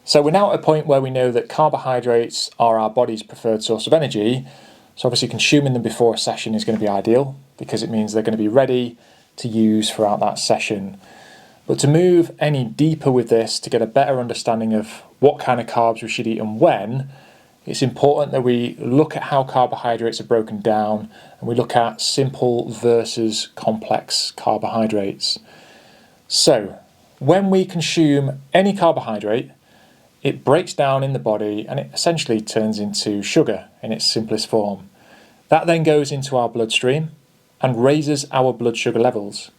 So we're now at a point where we know that carbohydrates are our body's preferred source of energy. So obviously consuming them before a session is going to be ideal because it means they're going to be ready to use throughout that session. But to move any deeper with this, to get a better understanding of what kind of carbs we should eat and when, it's important that we look at how carbohydrates are broken down and we look at simple versus complex carbohydrates. So when we consume any carbohydrate, it breaks down in the body and it essentially turns into sugar in its simplest form. That then goes into our bloodstream and raises our blood sugar levels.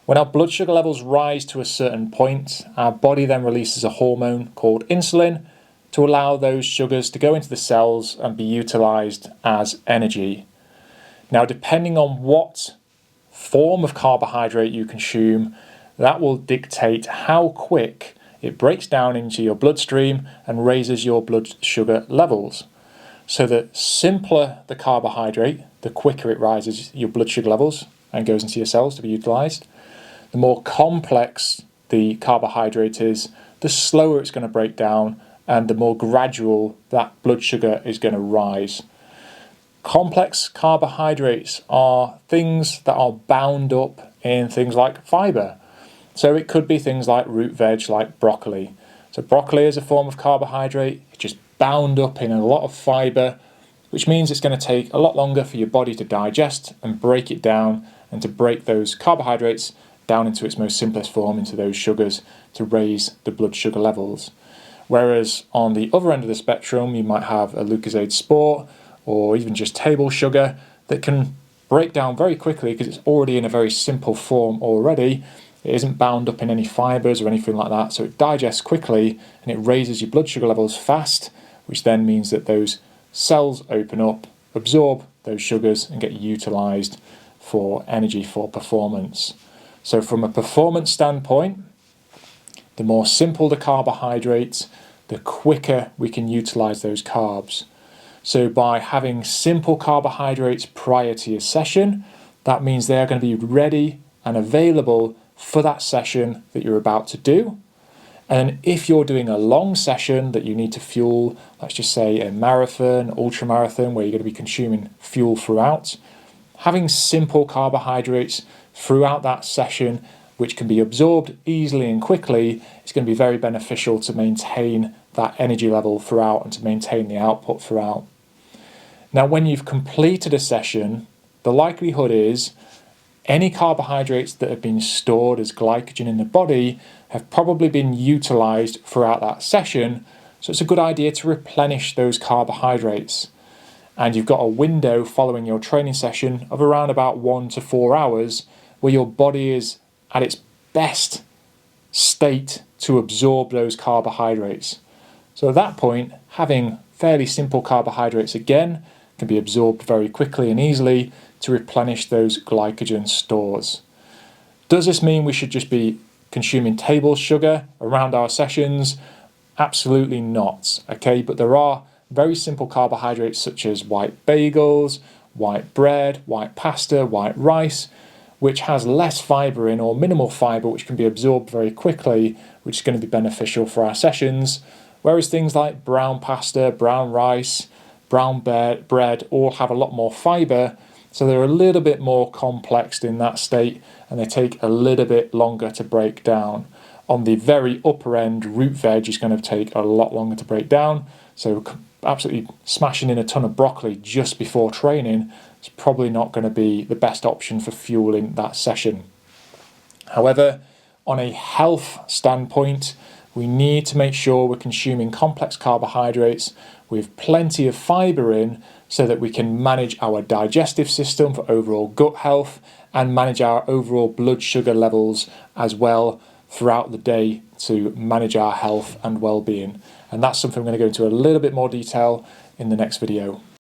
When our blood sugar levels rise to a certain point, our body then releases a hormone called insulin to allow those sugars to go into the cells and be utilised as energy. Now, depending on what form of carbohydrate you consume, that will dictate how quick it breaks down into your bloodstream and raises your blood sugar levels. So the simpler the carbohydrate, the quicker it rises your blood sugar levels and goes into your cells to be utilised. The more complex the carbohydrate is, the slower it's going to break down and the more gradual that blood sugar is going to rise. Complex carbohydrates are things that are bound up in things like fibre. So it could be things like root veg, like broccoli. So broccoli is a form of carbohydrate. It's just bound up in a lot of fibre, which means it's going to take a lot longer for your body to digest and break it down and to break those carbohydrates down into its most simplest form, into those sugars, to raise the blood sugar levels. Whereas on the other end of the spectrum, you might have a Lucozade Sport or even just table sugar that can break down very quickly because it's already in a very simple form already. It isn't bound up in any fibres or anything like that, so it digests quickly and it raises your blood sugar levels fast, which then means that those cells open up, absorb those sugars and get utilised for energy, for performance. So from a performance standpoint, the more simple the carbohydrates, the quicker we can utilise those carbs. So by having simple carbohydrates prior to your session, that means they are going to be ready and available for that session that you're about to do. And if you're doing a long session that you need to fuel, let's just say a marathon, ultra marathon, where you're going to be consuming fuel throughout, having simple carbohydrates throughout that session, which can be absorbed easily and quickly, is going to be very beneficial to maintain that energy level throughout and to maintain the output throughout. Now, when you've completed a session, the likelihood is any carbohydrates that have been stored as glycogen in the body have probably been utilised throughout that session, so it's a good idea to replenish those carbohydrates. And you've got a window following your training session of around about 1 to 4 hours where your body is at its best state to absorb those carbohydrates. So at that point, having fairly simple carbohydrates again can be absorbed very quickly and easily to replenish those glycogen stores. Does this mean we should just be consuming table sugar around our sessions? Absolutely not, okay? But there are very simple carbohydrates such as white bagels, white bread, white pasta, white rice, which has less fibre in or minimal fibre, which can be absorbed very quickly, which is going to be beneficial for our sessions. Whereas things like brown pasta, brown rice, brown bread all have a lot more fibre, so they're a little bit more complex in that state and they take a little bit longer to break down. On the very upper end, root veg is going to take a lot longer to break down, so absolutely smashing in a ton of broccoli just before training is probably not going to be the best option for fueling that session. However, on a health standpoint, we need to make sure we're consuming complex carbohydrates with plenty of fibre in so that we can manage our digestive system for overall gut health and manage our overall blood sugar levels as well throughout the day to manage our health and well-being. And that's something I'm going to go into a little bit more detail in the next video.